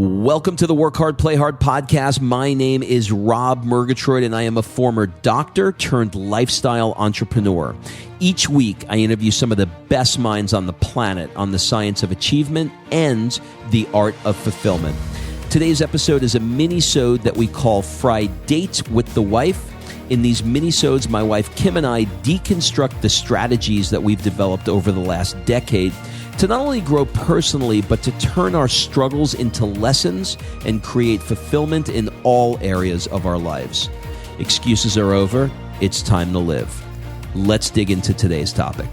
Welcome to the Work Hard, Play Hard podcast. My name is Rob Murgatroyd, and I am a former doctor turned lifestyle entrepreneur. Each week, I interview some of the best minds on the planet on the science of achievement and the art of fulfillment. Today's episode is a mini-sode that we call Fri-Date with the Wife. In these mini-sodes, my wife Kim and I deconstruct the strategies that we've developed over the last decade to not only grow personally, but to turn our struggles into lessons and create fulfillment in all areas of our lives. Excuses are over. It's time to live. Let's dig into today's topic.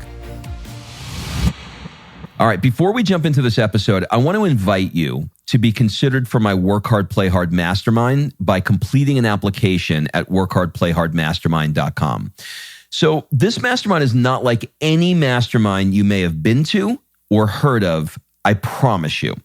All right, before we jump into this episode, I want to invite you to be considered for my Work Hard, Play Hard Mastermind by completing an application at workhardplayhardmastermind.com. So this mastermind is not like any mastermind you may have been to or heard of, I promise you.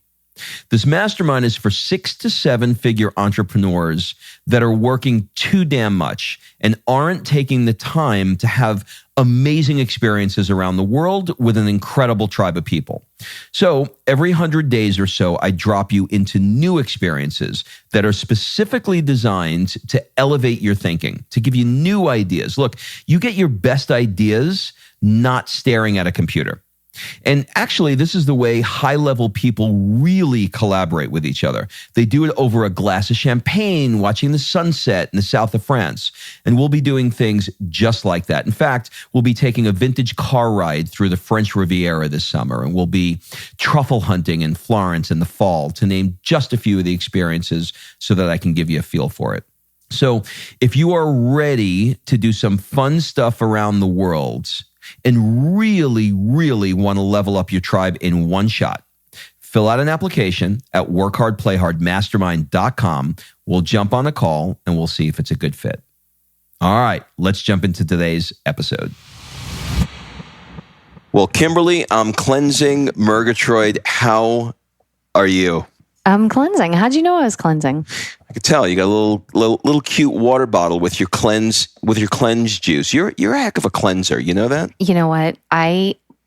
This mastermind is for 6 to 7 figure entrepreneurs that are working too damn much and aren't taking the time to have amazing experiences around the world with an incredible tribe of people. So every 100 days or so, I drop you into new experiences that are specifically designed to elevate your thinking, to give you new ideas. Look, you get your best ideas not staring at a computer. And actually, this is the way high-level people really collaborate with each other. They do it over a glass of champagne, watching the sunset in the south of France. And we'll be doing things just like that. In fact, we'll be taking a vintage car ride through the French Riviera this summer, and we'll be truffle hunting in Florence in the fall, to name just a few of the experiences so that I can give you a feel for it. So if you are ready to do some fun stuff around the world and really want to level up your tribe in one shot, fill out an application at workhardplayhardmastermind.com. We'll jump on a call and we'll see if it's a good fit. All right, let's jump into today's episode. Well, Kimberly, I'm cleansing. Murgatroyd, how are you? I'm cleansing. How'd you know I was cleansing? I could tell you got a little cute water bottle with your cleanse juice. You're a heck of a cleanser. You know that? You know what?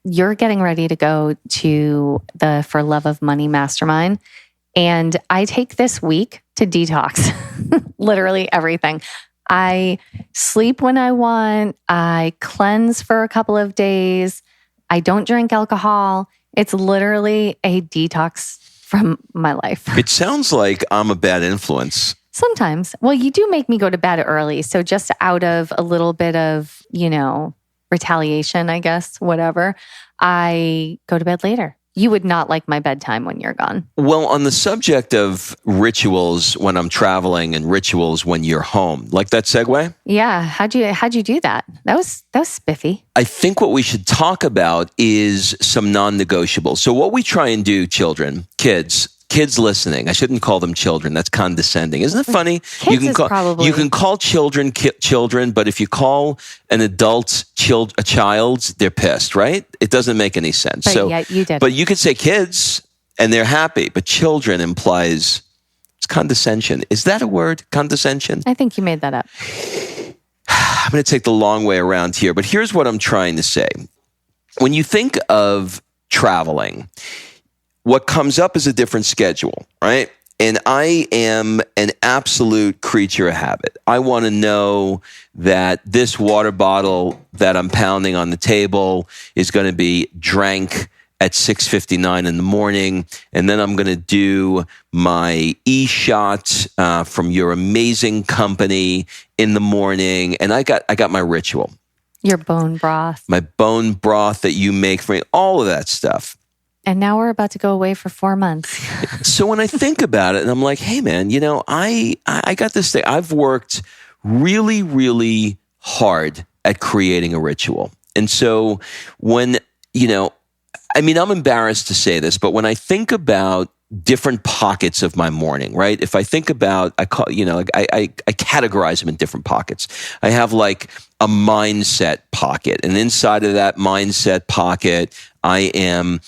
You're getting ready to go to the For Love of Money Mastermind, and I take this week to detox literally everything. I sleep when I want. I cleanse for a couple of days. I don't drink alcohol. It's literally a detox from my life. It sounds like I'm a bad influence. Sometimes. Well, you do make me go to bed early. So just out of a little bit of, retaliation, I guess, whatever, I go to bed later. You would not like my bedtime when you're gone. Well, on the subject of rituals when I'm traveling and rituals when you're home, like that segue? Yeah. How'd you do that? That was spiffy. I think what we should talk about is some non-negotiables. So what we try and do, kids listening, I shouldn't call them children. That's condescending. Isn't it funny? You can call children children, but if you call an adult a child, they're pissed, right? It doesn't make any sense. But you did. But you could say kids and they're happy, but children implies it's condescension. Is that a word? Condescension? I think you made that up. I'm going to take the long way around here, but here's what I'm trying to say. When you think of traveling, what comes up is a different schedule, right? And I am an absolute creature of habit. I want to know that this water bottle that I'm pounding on the table is going to be drank at 6:59 in the morning. And then I'm going to do my e-shot from your amazing company in the morning. And I got my ritual. Your bone broth. My bone broth that you make for me, all of that stuff. And now we're about to go away for 4 months. So when I think about it, and I'm like, hey man, I got this thing. I've worked really hard at creating a ritual. And so when, I'm embarrassed to say this, but when I think about different pockets of my morning, right? If I think about, I categorize them in different pockets. I have like a mindset pocket, and inside of that mindset pocket, I am,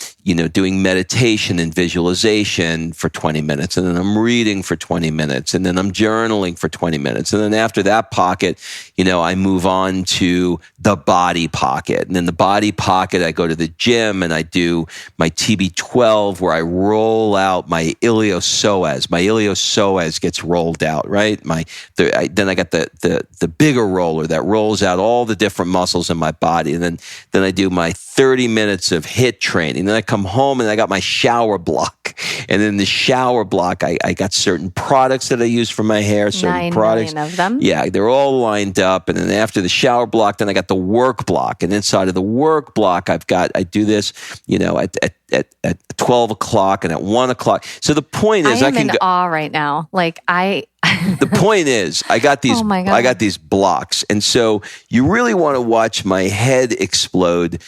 doing meditation and visualization for 20 minutes, and then I'm reading for 20 minutes, and then I'm journaling for 20 minutes. And then after that pocket, I move on to the body pocket. And in the body pocket, I go to the gym and I do my TB12 where I roll out my iliopsoas. My iliopsoas gets rolled out, right? Then I got the bigger roller that rolls out all the different muscles in my body. And then I do my 30 minutes of HIIT training. Then I come home and I got my shower block. And in the shower block, I got certain products that I use for my hair, certain 9 products. million of them. Yeah, they're all lined up. And then after the shower block, then I got the work block. And inside of the work block, I do this, at 12 o'clock and at 1 o'clock. So the point is, I am in awe right now. The point is, I got these, Oh my God. I got these blocks. And so you really want to watch my head explode.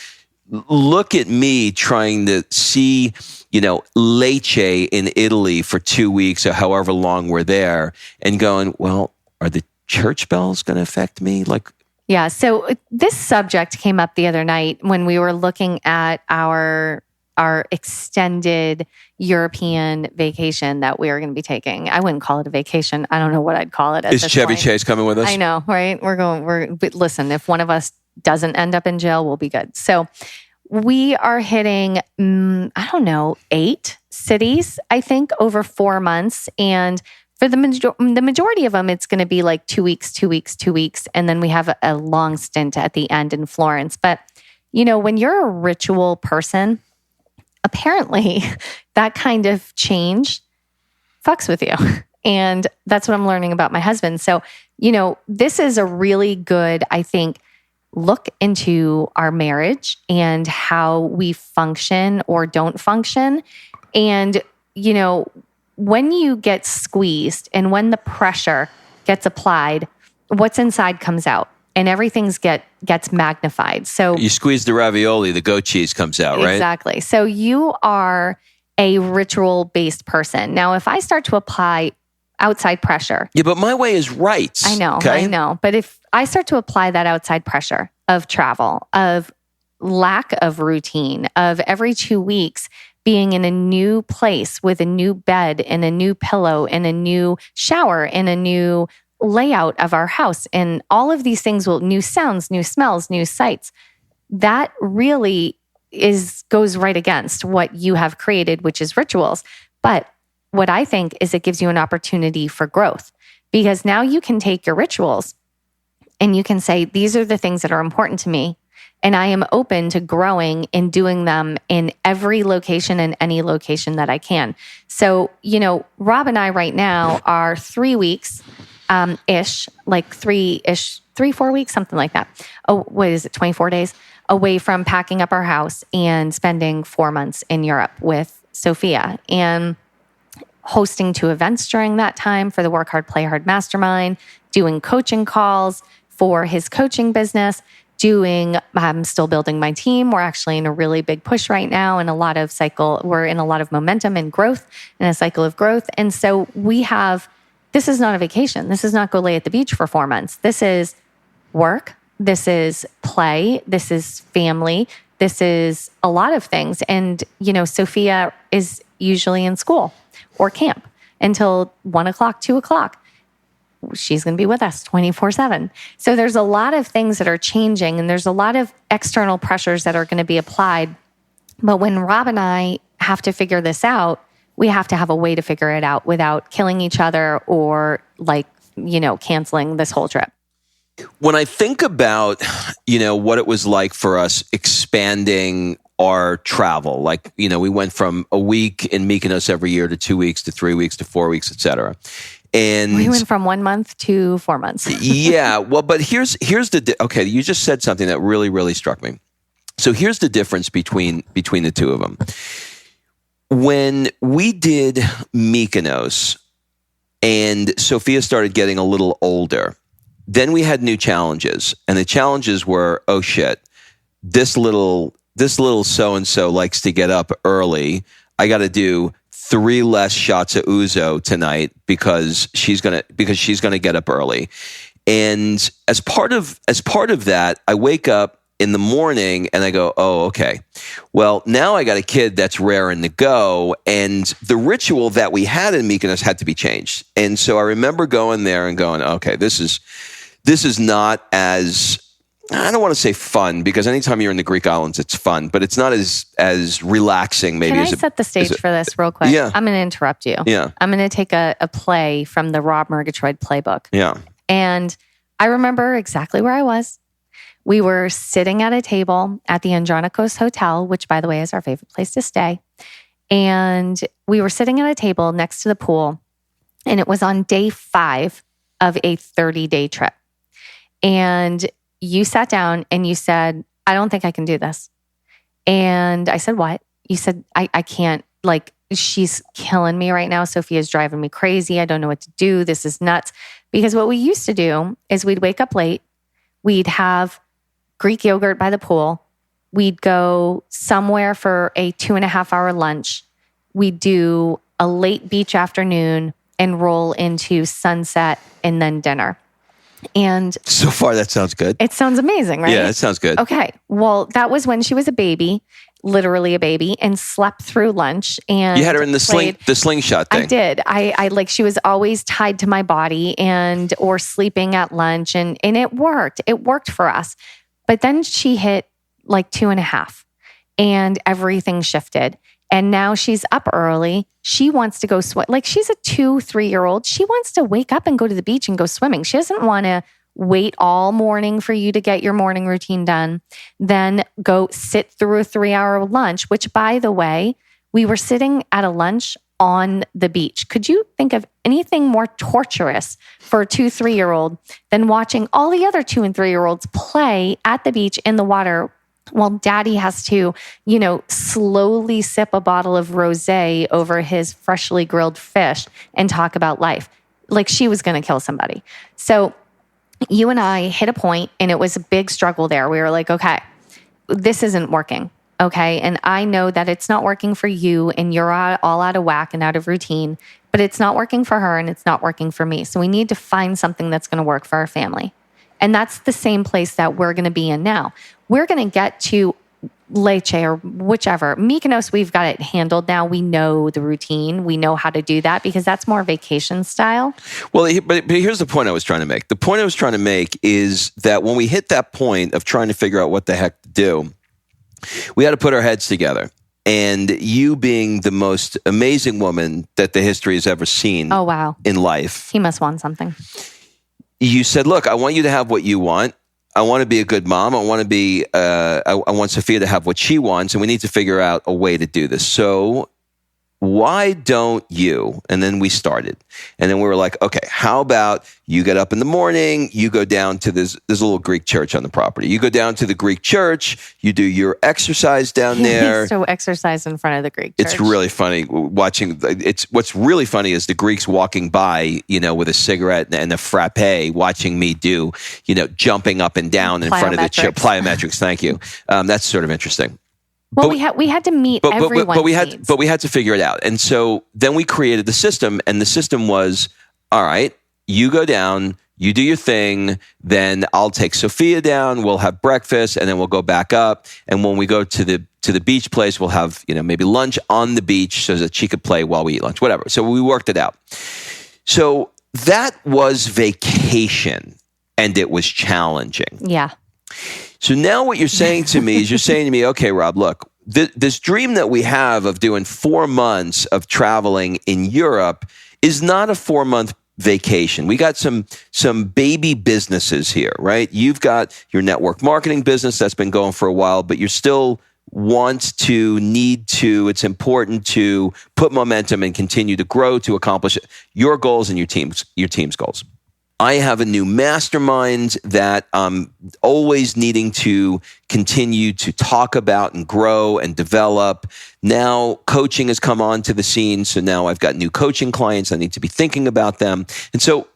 Look at me trying to see, Lecce in Italy for 2 weeks or however long we're there and going, well, are the church bells going to affect me? Yeah. So this subject came up the other night when we were looking at our extended European vacation that we are going to be taking. I wouldn't call it a vacation. I don't know what I'd call it at Is this Chevy point. Chase coming with us? I know, right? But listen, if one of us doesn't end up in jail, we'll be good. So we are hitting, 8 cities, I think, over 4 months. And for the majority of them, it's going to be like 2 weeks, 2 weeks, 2 weeks. And then we have a long stint at the end in Florence. But, when you're a ritual person, apparently that kind of change fucks with you. And that's what I'm learning about my husband. So, this is a really good, I think, look into our marriage and how we function or don't function. And, when you get squeezed and when the pressure gets applied, what's inside comes out and everything gets magnified. So you squeeze the ravioli, the goat cheese comes out, right? Exactly. So you are a ritual-based person. Now, if I start to apply outside pressure. Yeah, but my way is right. I know, okay? I know. But if I start to apply that outside pressure of travel, of lack of routine, of every 2 weeks being in a new place with a new bed and a new pillow and a new shower and a new layout of our house, and all of these things new sounds, new smells, new sights, that really goes right against what you have created, which is rituals. But what I think is it gives you an opportunity for growth, because now you can take your rituals and you can say, these are the things that are important to me. And I am open to growing and doing them in every location and any location that I can. So, Rob and I right now are 3 weeks ish, like 3-4 weeks, something like that. Oh, what is it? 24 days away from packing up our house and spending 4 months in Europe with Sophia and hosting 2 events during that time for the Work Hard, Play Hard Mastermind, doing coaching calls for his coaching business, I'm still building my team. We're actually in a really big push right now and we're in a lot of momentum and growth, in a cycle of growth. And so this is not a vacation. This is not go lay at the beach for 4 months. This is work. This is play. This is family. This is a lot of things. And, Sophia is usually in school or camp until 1 o'clock, 2 o'clock. She's going to be with us 24/7. So there's a lot of things that are changing and there's a lot of external pressures that are going to be applied. But when Rob and I have to figure this out, we have to have a way to figure it out without killing each other or canceling this whole trip. When I think about, what it was like for us expanding our travel, we went from a week in Mykonos every year to 2 weeks to 3 weeks to 4 weeks, et cetera. And we went from 1 month to 4 months. Yeah. Well, but here's okay. You just said something that really, really struck me. So here's the difference between the two of them. When we did Mykonos and Sophia started getting a little older, then we had new challenges. And the challenges were, oh shit, this little so-and-so likes to get up early. I got to do 3 less shots of ouzo tonight because she's gonna get up early. And as part of that, I wake up in the morning and I go, oh, okay. Well, now I got a kid that's raring to go. And the ritual that we had in Mykonos had to be changed. And so I remember going there and going, okay, this is not as, I don't want to say fun, because anytime you're in the Greek islands, it's fun, but it's not as relaxing maybe. Can I set the stage for this real quick? Yeah. I'm going to interrupt you. Yeah. I'm going to take a play from the Rob Murgatroyd playbook. Yeah. And I remember exactly where I was. We were sitting at a table at the Andronikos Hotel, which, by the way, is our favorite place to stay. And we were sitting at a table next to the pool. And it was on day 5 of a 30-day trip. And you sat down and you said, I don't think I can do this. And I said, what? You said, I can't, like, she's killing me right now. Sophia's driving me crazy. I don't know what to do. This is nuts. Because what we used to do is we'd wake up late. We'd have Greek yogurt by the pool. We'd go somewhere for a 2.5-hour lunch. We'd do a late beach afternoon and roll into sunset and then dinner. And so far, that sounds good. It sounds amazing, right? Yeah, it sounds good. Okay. Well, that was when she was a baby, literally a baby, and slept through lunch. And you had her in the slingshot thing. I did. I like, she was always tied to my body or sleeping at lunch, and it worked. It worked for us. But then she hit like 2.5 and everything shifted. And now she's up early. She wants to go swim. Like, she's a 2-3-year-old. She wants to wake up and go to the beach and go swimming. She doesn't want to wait all morning for you to get your morning routine done, then go sit through a 3-hour lunch, which, by the way, we were sitting at a lunch on the beach. Could you think of anything more torturous for a 2-3-year-old than watching all the other 2 and 3-year-olds play at the beach in the water while daddy has to, slowly sip a bottle of rosé over his freshly grilled fish and talk about life? Like, she was going to kill somebody. So you and I hit a point, and it was a big struggle there. We were like, okay, this isn't working. Okay. And I know that it's not working for you, and you're all out of whack and out of routine, but it's not working for her and it's not working for me. So we need to find something that's going to work for our family. And that's the same place that we're going to be in now. We're going to get to Lecce or whichever. Mykonos, we've got it handled now. We know the routine. We know how to do that because that's more vacation style. Well, but here's the point I was trying to make. The point I was trying to make is that when we hit that point of trying to figure out what the heck to do, we had to put our heads together. And you, being the most amazing woman that the history has ever seen in life. He must want something. You said, look, I want you to have what you want. I want to be a good mom. I want to be, I want Sophia to have what she wants, and we need to figure out a way to do this. So why don't you? And then we started. And then we were like, okay, how about you get up in the morning, you go down to there's a little Greek church on the property. You go down to the Greek church, you do your exercise down there. So exercise in front of the Greek church. It's really funny watching. What's really funny is the Greeks walking by, with a cigarette and a frappe, watching me do, jumping up and down in front of the church. Plyometrics. Thank you. That's sort of interesting. Well, we had to meet everyone's needs. But we had to figure it out. And so then we created the system, and the system was, all right, you go down, you do your thing, then I'll take Sophia down, we'll have breakfast, and then we'll go back up. And when we go to the beach place, we'll have, maybe lunch on the beach so that she could play while we eat lunch, whatever. So we worked it out. So that was vacation, and it was challenging. Yeah. So now what you're saying to me is okay, Rob, look, this dream that we have of doing 4 months of traveling in Europe is not a 4-month vacation. We got some baby businesses here, right? You've got your network marketing business that's been going for a while, but you're still need to, it's important to put momentum and continue to grow to accomplish your goals and your team's goals. I have a new mastermind that I'm always needing to continue to talk about and grow and develop. Now coaching has come onto the scene. So now I've got new coaching clients. I need to be thinking about them. And so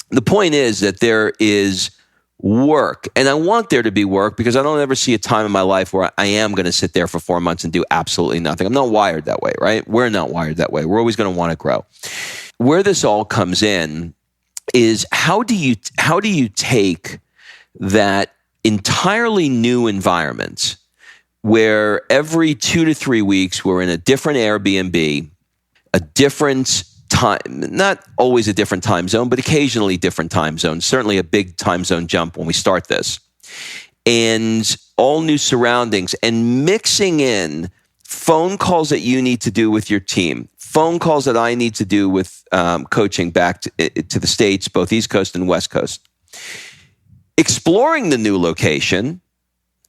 the point is that there is work, and I want there to be work because I don't ever see a time in my life where I am going to sit there for 4 months and do absolutely nothing. I'm not wired that way, right? We're not wired that way. We're always going to want to grow. Where this all comes in is how do you take that entirely new environment where every 2 to 3 weeks we're in a different Airbnb, a different time, not always a different time zone, but occasionally different time zones, certainly a big time zone jump when we start this, and all new surroundings, and mixing in phone calls that you need to do with your team, phone calls that I need to do with coaching back to the States, both East Coast and West Coast. Exploring the new location,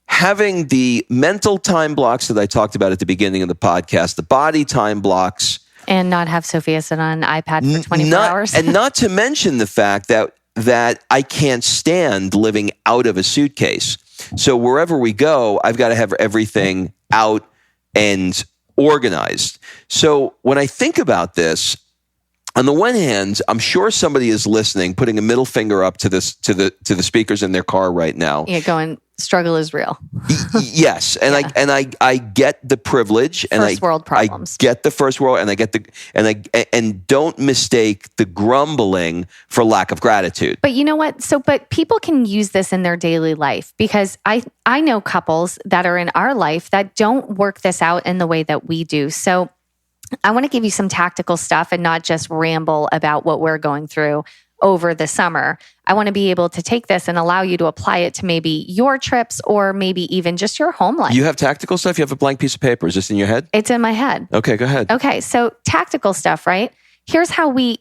having the mental time blocks that I talked about at the beginning of the podcast, the body time blocks. And not have Sophia sit on an iPad for 24 hours. And not to mention the fact that I can't stand living out of a suitcase. So wherever we go, I've got to have everything out and organized. So when I think about this, on the one hand, I'm sure somebody is listening, putting a middle finger up to the speakers in their car right now. Yeah, going, struggle is real. Yes, and yeah. I get the privilege, and first world problems. I get the first world, and I get and don't mistake the grumbling for lack of gratitude. But you know what? But people can use this in their daily life, because I know couples that are in our life that don't work this out in the way that we do. So I want to give you some tactical stuff and not just ramble about what we're going through over the summer. I want to be able to take this and allow you to apply it to maybe your trips or maybe even just your home life. You have tactical stuff? You have a blank piece of paper. Is this in your head? It's in my head. Okay, go ahead. Okay, so tactical stuff, right? Here's how we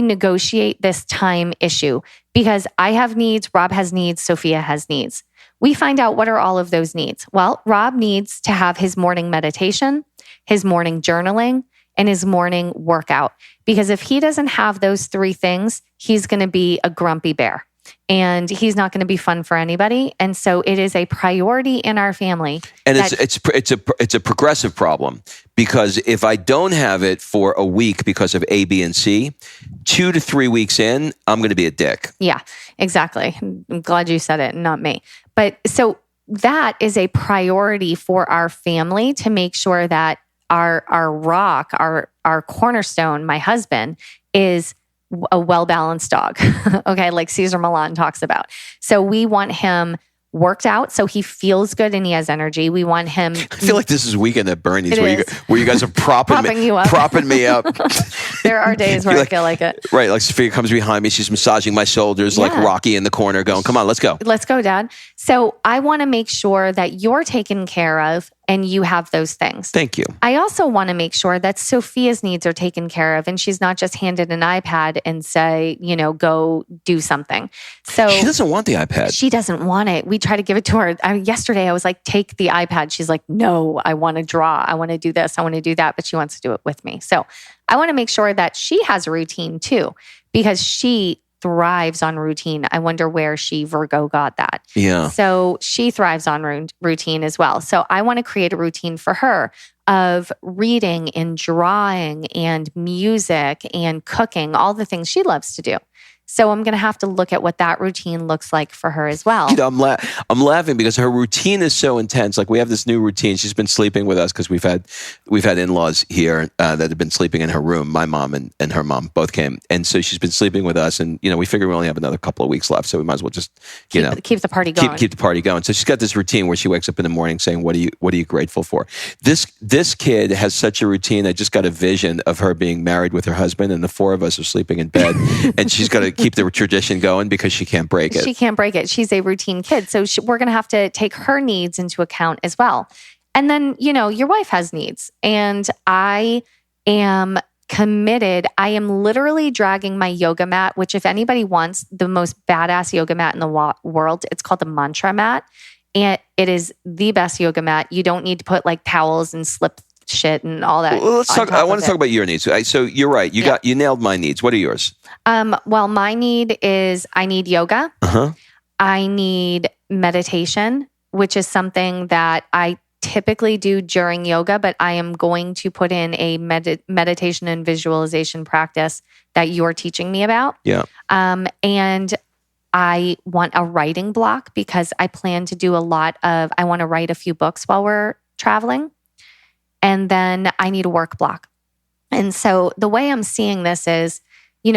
negotiate this time issue, because I have needs, Rob has needs, Sophia has needs. We find out what are all of those needs. Well, Rob needs to have his morning meditation, his morning journaling, and his morning workout. Because if he doesn't have those 3 things, he's going to be a grumpy bear and he's not going to be fun for anybody. And so it is a priority in our family. And it's a progressive problem, because if I don't have it for a week because of A, B, and C, 2 to 3 weeks in, I'm going to be a dick. Yeah, exactly. I'm glad you said it and not me. But so that is a priority for our family, to make sure that our rock, our cornerstone, my husband, is a well-balanced dog. Okay, like Cesar Millan talks about. So we want him worked out so he feels good and he has energy. We want him. I feel like this is Weekend at Bernie's where you guys are propping me up. There are days where I feel like it. Right, like Sophia comes behind me, she's massaging my shoulders like Rocky in the corner, going, "Come on, let's go. Let's go, Dad." So I want to make sure that you're taken care of and you have those things. Thank you. I also want to make sure that Sophia's needs are taken care of and she's not just handed an iPad and say, go do something. So she doesn't want the iPad. She doesn't want it. We try to give it to her. Yesterday, I was like, "Take the iPad." She's like, "No, I want to draw. I want to do this. I want to do that." But she wants to do it with me. So I want to make sure that she has a routine too, because she thrives on routine. I wonder where Virgo got that. Yeah. So she thrives on routine as well. So I want to create a routine for her of reading and drawing and music and cooking, all the things she loves to do. So I'm going to have to look at what that routine looks like for her as well. I'm laughing because her routine is so intense. Like, we have this new routine. She's been sleeping with us because we've had in-laws here that have been sleeping in her room. My mom and her mom both came, and so she's been sleeping with us. And we figure we only have another couple of weeks left, so we might as well just keep the party going. Keep the party going. So she's got this routine where she wakes up in the morning saying, "What are you grateful for?" This kid has such a routine. I just got a vision of her being married with her husband, and the 4 of us are sleeping in bed, and she's got to keep the tradition going because she can't break it. She can't break it. She's a routine kid. So we're going to have to take her needs into account as well. And then, your wife has needs. And I am committed. I am literally dragging my yoga mat, which, if anybody wants the most badass yoga mat in the world, it's called the Mantra mat. And it is the best yoga mat. You don't need to put like towels and slip shit and all that. Well, let's talk. I want to talk about your needs. So you're right. You nailed my needs. What are yours? Well, my need is I need yoga. Uh-huh. I need meditation, which is something that I typically do during yoga, but I am going to put in a meditation and visualization practice that you're teaching me about. Yeah. And I want a writing block because I plan to do I want to write a few books while we're traveling. And then I need a work block. And so the way I'm seeing this is,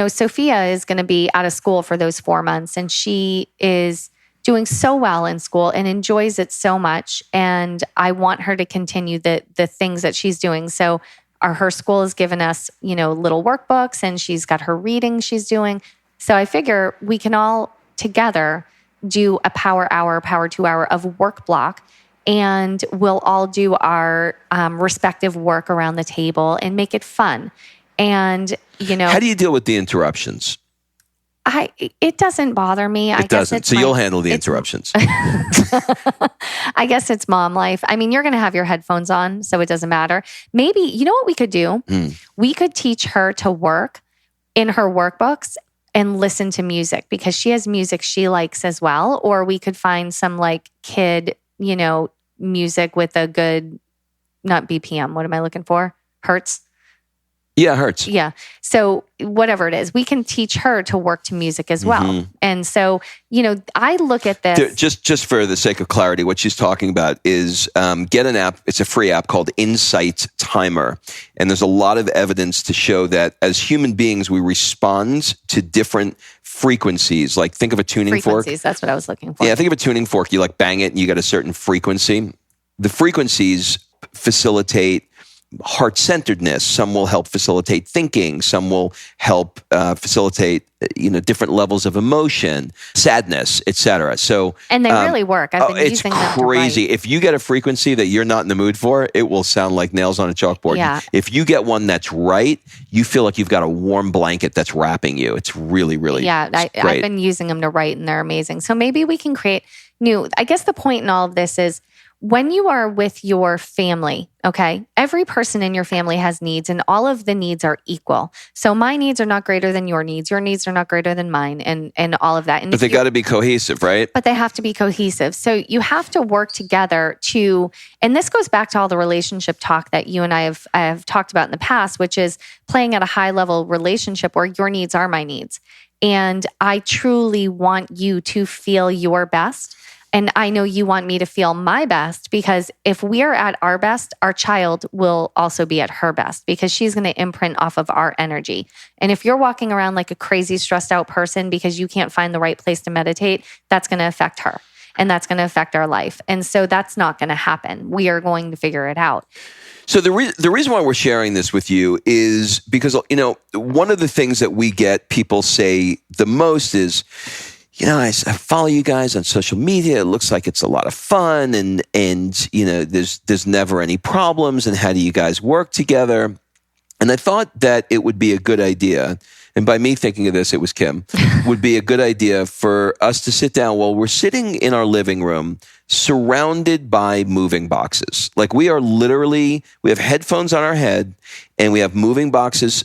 Sophia is going to be out of school for those 4 months, and she is doing so well in school and enjoys it so much. And I want her to continue the things that she's doing. So her school has given us, little workbooks, and she's got her reading she's doing. So I figure we can all together do a power hour, power 2 hour of work block, and we'll all do our respective work around the table and make it fun. And, how do you deal with the interruptions? It doesn't bother me. It doesn't. So you'll handle the interruptions. I guess it's mom life. I mean, you're going to have your headphones on, so it doesn't matter. Maybe, you know what we could do? We could teach her to work in her workbooks and listen to music, because she has music she likes as well. Or we could find some kid, music with a good, not BPM. What am I looking for? Hertz? Yeah, hertz. Yeah. So whatever it is, we can teach her to work to music as well. And so, I look at this. Just for the sake of clarity, what she's talking about is get an app. It's a free app called Insight Timer. And there's a lot of evidence to show that as human beings, we respond to different frequencies. Like think of a tuning fork. That's what I was looking for. Yeah, think of a tuning fork. You bang it and you get a certain frequency. The frequencies facilitate heart-centeredness. Some will help facilitate thinking. Some will help facilitate, different levels of emotion, sadness, etc. So, and they really work. I've been using them. It's crazy. If you get a frequency that you're not in the mood for, it will sound like nails on a chalkboard. Yeah. If you get one that's right, you feel like you've got a warm blanket that's wrapping you. It's really, really great. I've been using them to write, and they're amazing. So maybe we can create new. I guess the point in all of this is, when you are with your family, okay, every person in your family has needs, and all of the needs are equal. So my needs are not greater than your needs are not greater than mine, and all of that. And but they got to be cohesive, right? But they have to be cohesive. So you have to work together to, and this goes back to all the relationship talk that you and I have talked about in the past, which is playing at a high level relationship where your needs are my needs. And I truly want you to feel your best. And I know you want me to feel my best, because if we are at our best, our child will also be at her best, because she's going to imprint off of our energy. And if you're walking around like a crazy stressed out person because you can't find the right place to meditate, that's going to affect her, and that's going to affect our life. And so that's not going to happen. We are going to figure it out. So the reason why we're sharing this with you is because, one of the things that we get people say the most is, I follow you guys on social media. It looks like it's a lot of fun, and there's never any problems. And how do you guys work together? And I thought that it would be a good idea, and by me thinking of this, it was Kim, would be a good idea for us to sit down while we're sitting in our living room, surrounded by moving boxes. Like we have headphones on our head, and we have moving boxes.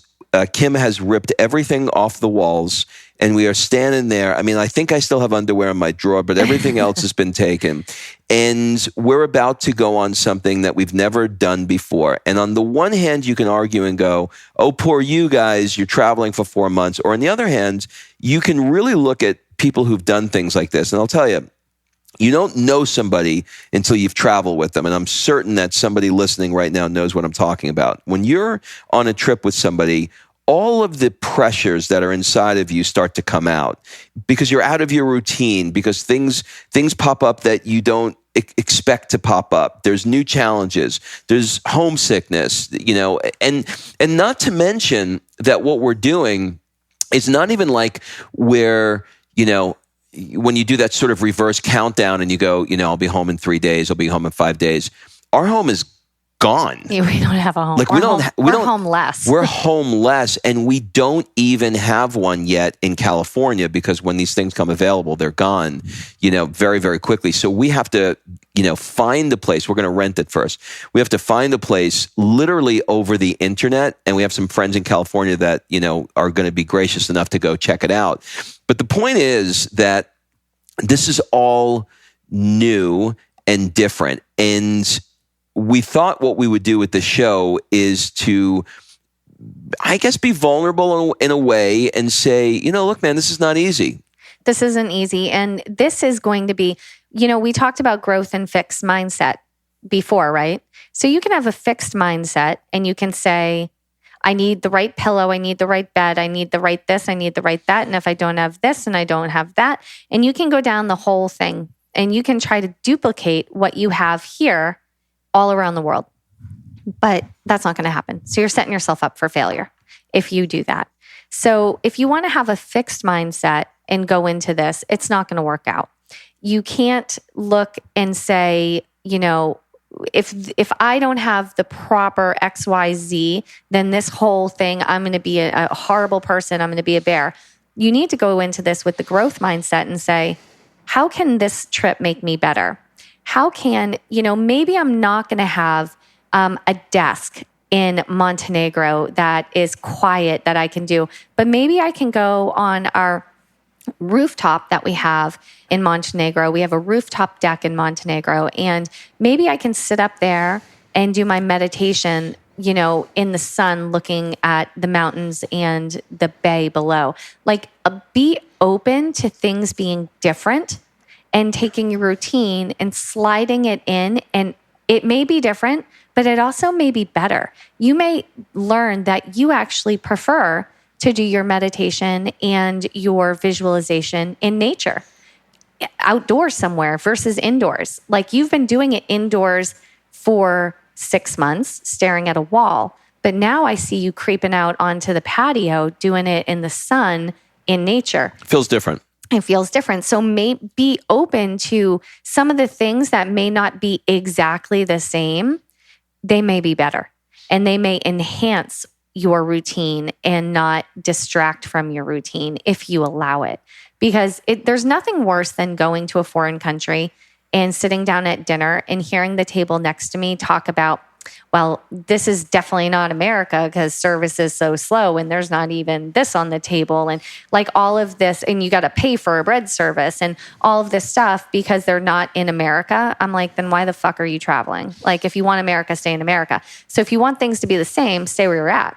Kim has ripped everything off the walls, and we are standing there. I mean, I think I still have underwear in my drawer, but everything else has been taken. And we're about to go on something that we've never done before. And on the one hand, you can argue and go, oh, poor you guys, you're traveling for 4 months. Or on the other hand, you can really look at people who've done things like this. And I'll tell you, you don't know somebody until you've traveled with them. And I'm certain that somebody listening right now knows what I'm talking about. When you're on a trip with somebody, all of the pressures that are inside of you start to come out because you're out of your routine, because things pop up that you don't expect to pop up. There's new challenges. There's homesickness, and not to mention that what we're doing is not even like where, when you do that sort of reverse countdown and you go, I'll be home in 3 days, I'll be home in 5 days. Our home is gone. Yeah, we don't have a home. Like we're homeless. We're homeless, and we don't even have one yet in California, because when these things come available, they're gone, very, very quickly. So we have to, find a place. We're going to rent it first. We have to find a place literally over the internet, and we have some friends in California that, are going to be gracious enough to go check it out. But the point is that this is all new and different, and we thought what we would do with the show is to, I guess, be vulnerable in a way and say, look, man, this is not easy. This isn't easy. And this is going to be, we talked about growth and fixed mindset before, right? So you can have a fixed mindset and you can say, I need the right pillow. I need the right bed. I need the right this. I need the right that. And if I don't have this and I don't have that, and you can go down the whole thing and you can try to duplicate what you have here all around the world. But that's not going to happen. So you're setting yourself up for failure if you do that. So if you want to have a fixed mindset and go into this, it's not going to work out. You can't look and say, if I don't have the proper XYZ, then this whole thing, I'm going to be a horrible person. I'm going to be a bear. You need to go into this with the growth mindset and say, how can this trip make me better? How can, maybe I'm not going to have a desk in Montenegro that is quiet that I can do, but maybe I can go on our rooftop that we have in Montenegro. We have a rooftop deck in Montenegro, and maybe I can sit up there and do my meditation, in the sun, looking at the mountains and the bay below. Be open to things being different and taking your routine and sliding it in. And it may be different, but it also may be better. You may learn that you actually prefer to do your meditation and your visualization in nature, outdoors somewhere versus indoors. You've been doing it indoors for 6 months, staring at a wall, but now I see you creeping out onto the patio, doing it in the sun in nature. Feels different. It feels different. So be open to some of the things that may not be exactly the same. They may be better, and they may enhance your routine and not distract from your routine if you allow it. Because there's nothing worse than going to a foreign country and sitting down at dinner and hearing the table next to me talk about, well, this is definitely not America because service is so slow and there's not even this on the table, and all of this, and you got to pay for a bread service and all of this stuff because they're not in America. I'm like, then why the fuck are you traveling? If you want America, stay in America. So if you want things to be the same, stay where you're at.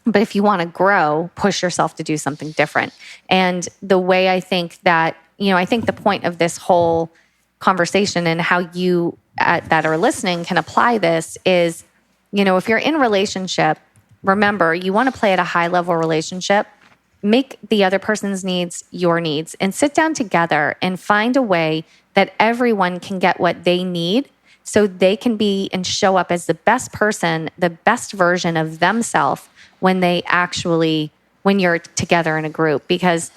But if you want to grow, push yourself to do something different. And the way I think that, I think the point of this whole conversation and how you that are listening can apply this is, if you're in a relationship, remember, you want to play at a high level relationship, make the other person's needs your needs, and sit down together and find a way that everyone can get what they need so they can be and show up as the best person, the best version of themselves when you're together in a group. Because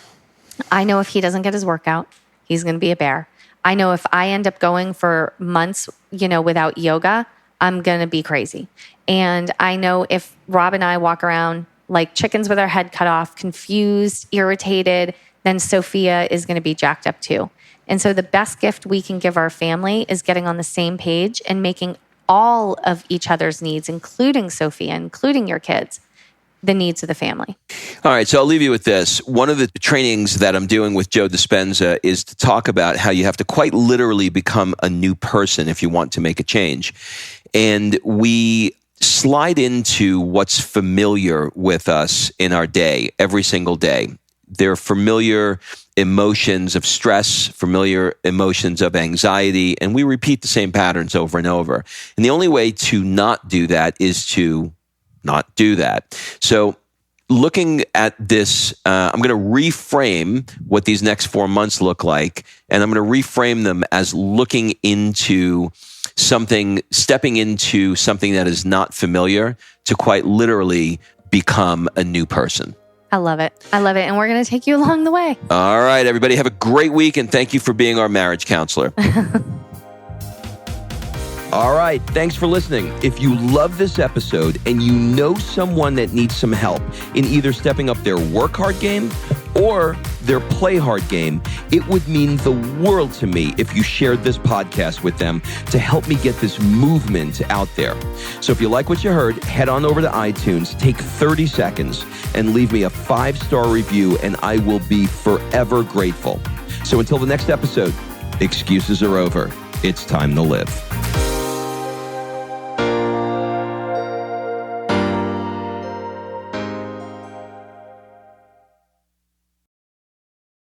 I know if he doesn't get his workout, he's going to be a bear. I know if I end up going for months, without yoga, I'm going to be crazy. And I know if Rob and I walk around like chickens with our head cut off, confused, irritated, then Sophia is going to be jacked up too. And so the best gift we can give our family is getting on the same page and making all of each other's needs, including Sophia, including your kids, the needs of the family. All right, so I'll leave you with this. One of the trainings that I'm doing with Joe Dispenza is to talk about how you have to quite literally become a new person if you want to make a change. And we slide into what's familiar with us in our day, every single day. There are familiar emotions of stress, familiar emotions of anxiety, and we repeat the same patterns over and over. And the only way to not do that is to not do that. So looking at this, I'm going to reframe what these next 4 months look like, and I'm going to reframe them as looking into something, stepping into something that is not familiar to quite literally become a new person. I love it. I love it. And we're going to take you along the way. All right, everybody, have a great week, and thank you for being our marriage counselor. All right, thanks for listening. If you love this episode and you know someone that needs some help in either stepping up their work hard game or their play hard game, it would mean the world to me if you shared this podcast with them to help me get this movement out there. So if you like what you heard, head on over to iTunes, take 30 seconds, and leave me a 5-star review, and I will be forever grateful. So until the next episode, excuses are over. It's time to live.